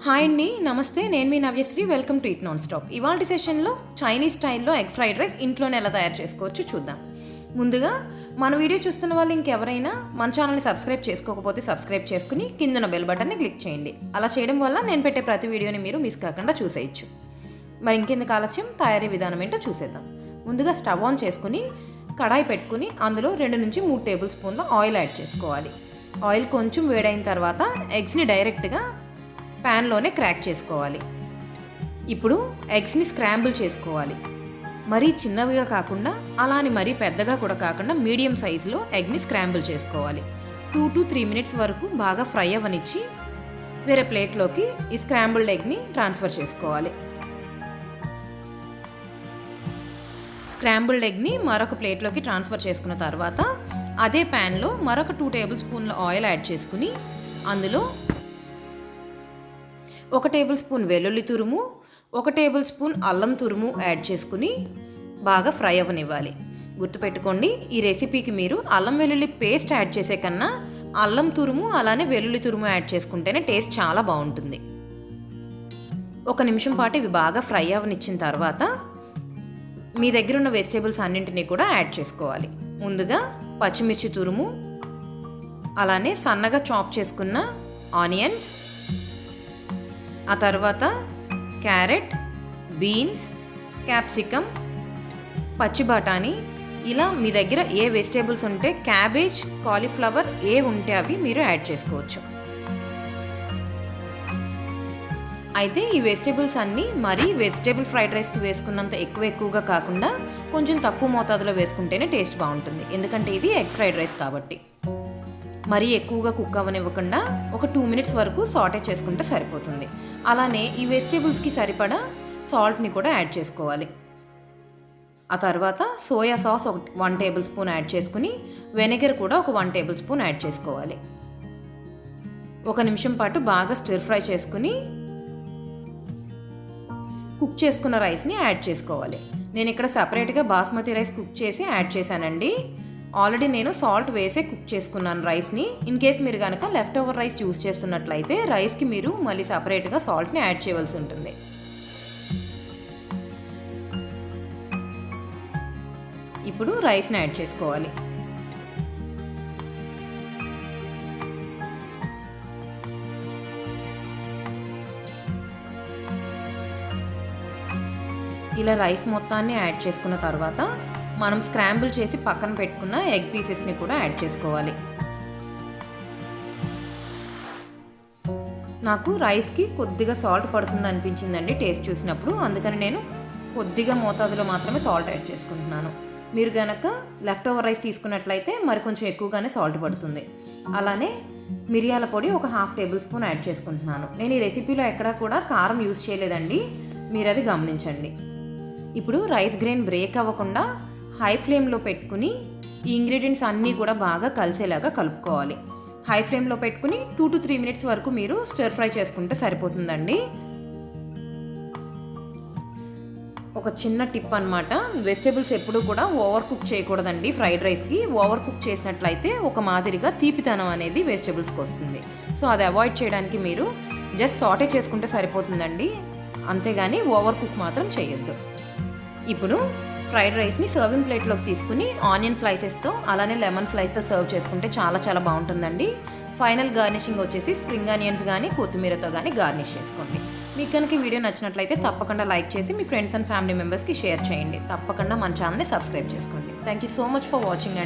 Hi అండి, నమస్తే. నేను మీ Navyasri. Welcome to it non stop. ఇవాళ సెషన్లో చైనీస్ స్టైల్లో ఎగ్ ఫ్రైడ్ రైస్ ఇంట్లోనే ఎలా తయారు చేసుకోవచ్చు చూద్దాం. ముందుగా మన వీడియో చూస్తున్న వాళ్ళు ఇంకెవరైనా మన ఛానల్ని సబ్స్క్రైబ్ చేసుకోకపోతే సబ్స్క్రైబ్ చేసుకుని కిందన బెల్ బటన్ని క్లిక్ చేయండి. అలా చేయడం వల్ల నేను పెట్టే ప్రతి వీడియోని మీరు మిస్ కాకుండా చూసేయచ్చు. మరి ఇంకెందుకు ఆలస్యం, తయారీ విధానం ఏంటో చూసేద్దాం. ముందుగా స్టవ్ ఆన్ చేసుకుని కడాయి పెట్టుకుని అందులో 2 నుంచి 3 టేబుల్ స్పూన్ల ఆయిల్ యాడ్ చేసుకోవాలి. ఆయిల్ కొంచెం వేడైన తర్వాత ఎగ్స్ని డైరెక్ట్గా ప్యాన్లోనే క్రాక్ చేసుకోవాలి. ఇప్పుడు ఎగ్స్ని స్క్రాంబుల్ చేసుకోవాలి. మరీ చిన్నవిగా కాకుండా అలాని మరీ పెద్దగా కూడా కాకుండా మీడియం సైజులో ఎగ్ని స్క్రాంబుల్ చేసుకోవాలి. 2 to 3 మినిట్స్ వరకు బాగా ఫ్రై అవ్వనిచ్చి వేరే ప్లేట్లోకి ఈ స్క్రాంబుల్డ్ ఎగ్ని ట్రాన్స్ఫర్ చేసుకోవాలి. స్క్రాంబుల్డ్ ఎగ్ని మరొక ప్లేట్లోకి ట్రాన్స్ఫర్ చేసుకున్న తర్వాత అదే ప్యాన్లో మరొక 2 టేబుల్ స్పూన్ల ఆయిల్ యాడ్ చేసుకుని అందులో 1 టేబుల్ స్పూన్ వెల్లుల్లి తురుము, 1 టేబుల్ స్పూన్ అల్లం తురుము యాడ్ చేసుకుని బాగా ఫ్రై అవ్వనివ్వాలి. గుర్తుపెట్టుకోండి, ఈ రెసిపీకి మీరు అల్లం వెల్లుల్లి పేస్ట్ యాడ్ చేసే కన్నా అల్లం తురుము అలానే వెల్లుల్లి తురుము యాడ్ చేసుకుంటేనే టేస్ట్ చాలా బాగుంటుంది. 1 నిమిషం పాటు ఇవి బాగా ఫ్రై అవ్వనిచ్చిన తర్వాత మీ దగ్గర ఉన్న వెజిటేబుల్స్ అన్నింటినీ కూడా యాడ్ చేసుకోవాలి. ముందుగా పచ్చిమిర్చి తురుము, అలానే సన్నగా చాప్ చేసుకున్న ఆనియన్స్, ఆ తర్వాత క్యారెట్, బీన్స్, క్యాప్సికమ్, పచ్చి బఠానీ, ఇలా మీ దగ్గర ఏ వెజిటేబుల్స్ ఉంటే క్యాబేజ్, కాలీఫ్లవర్ ఏ ఉంటే అవి మీరు యాడ్ చేసుకోవచ్చు. అయితే ఈ వెజిటేబుల్స్ అన్నీ మరీ వెజిటేబుల్ ఫ్రైడ్ రైస్కి వేసుకున్నంత ఎక్కువగా కాకుండా కొంచెం తక్కువ మోతాదులో వేసుకుంటేనే టేస్ట్ బాగుంటుంది. ఎందుకంటే ఇది ఎగ్ ఫ్రైడ్ రైస్ కాబట్టి. మరీ ఎక్కువగా కుక్ అవ్వనివ్వకుండా ఒక 2 మినిట్స్ వరకు సాటే చేసుకుంటే సరిపోతుంది. అలానే ఈ వెజిటేబుల్స్కి సరిపడా సాల్ట్ని కూడా యాడ్ చేసుకోవాలి. ఆ తర్వాత soya sauce 1 table spoon add చేసుకుని వెనిగర్ కూడా ఒక 1 టేబుల్ స్పూన్ యాడ్ చేసుకోవాలి. 1 నిమిషం పాటు బాగా స్టిర్ ఫ్రై చేసుకుని కుక్ చేసుకున్న రైస్ని యాడ్ చేసుకోవాలి. నేను ఇక్కడ సపరేట్గా బాస్మతి రైస్ కుక్ చేసి యాడ్ చేశానండి. ఆల్రెడీ నేను సాల్ట్ వేసే కుక్ చేసుకున్నాను రైస్ని. ఇన్ కేస్ మీరు కనుక లెఫ్ట్ ఓవర్ రైస్ యూస్ చేస్తున్నట్లయితే రైస్కి మీరు మళ్ళీ సపరేట్గా సాల్ట్ని యాడ్ చేయవలసి ఉంటుంది. ఇప్పుడు రైస్ని యాడ్ చేసుకోవాలి. ఇలా రైస్ మొత్తాన్ని యాడ్ చేసుకున్న తర్వాత మనం స్క్రాంబుల్ చేసి పక్కన పెట్టుకున్న ఎగ్ పీసెస్ని కూడా యాడ్ చేసుకోవాలి. నాకు రైస్కి కొద్దిగా సాల్ట్ పడుతుంది అనిపించిందండి టేస్ట్ చూసినప్పుడు, అందుకని నేను కొద్దిగా మోతాదులో మాత్రమే సాల్ట్ యాడ్ చేసుకుంటున్నాను. మీరు కనుక లెఫ్ట్ ఓవర్ రైస్ తీసుకున్నట్లయితే మరి కొంచెం ఎక్కువగానే సాల్ట్ పడుతుంది. అలానే మిరియాల పొడి ఒక 1/2 టేబుల్ స్పూన్ యాడ్ చేసుకుంటున్నాను. నేను ఈ రెసిపీలో ఎక్కడా కూడా కారం యూస్ చేయలేదండి, మీరు అది గమనించండి. ఇప్పుడు రైస్ గ్రెయిన్ బ్రేక్ అవ్వకుండా హై ఫ్లేమ్లో పెట్టుకుని ఈ ఇంగ్రీడియంట్స్ అన్నీ కూడా బాగా కలిసేలాగా కలుపుకోవాలి. హై ఫ్లేమ్లో పెట్టుకుని 2 to 3 మినిట్స్ వరకు మీరు స్టిర్ ఫ్రై చేసుకుంటే సరిపోతుందండి. ఒక చిన్న టిప్ అనమాట, వెజిటేబుల్స్ ఎప్పుడూ కూడా ఓవర్ కుక్ చేయకూడదండి. ఫ్రైడ్ రైస్కి ఓవర్ కుక్ చేసినట్లయితే ఒక మాదిరిగా తీపితనం అనేది వెజిటేబుల్స్కి వస్తుంది. సో అది అవాయిడ్ చేయడానికి మీరు జస్ట్ సాటే చేసుకుంటే సరిపోతుందండి, అంతేగాని ఓవర్ కుక్ మాత్రం చేయొద్దు. ఇప్పుడు ఫ్రైడ్ రైస్ని సర్వింగ్ ప్లేట్లోకి తీసుకుని ఆనియన్ స్లైసెస్తో అలానే లెమన్ స్లైస్తో సర్వ్ చేసుకుంటే చాలా చాలా బాగుంటుందండి. ఫైనల్ గార్నిషింగ్ వచ్చేసి స్ప్రింగ్ ఆనియన్స్ కానీ కొత్తిమీరతో కానీ గార్నిష్ చేసుకోండి. మీకు కనుక ఈ వీడియో నచ్చినట్లయితే తప్పకుండా లైక్ చేసి మీ ఫ్రెండ్స్ అండ్ ఫ్యామిలీ మెంబర్స్కి షేర్ చేయండి. తప్పకుండా మన ఛానల్ని సబ్స్క్రైబ్ చేసుకోండి. Thank you so much for watching అండి.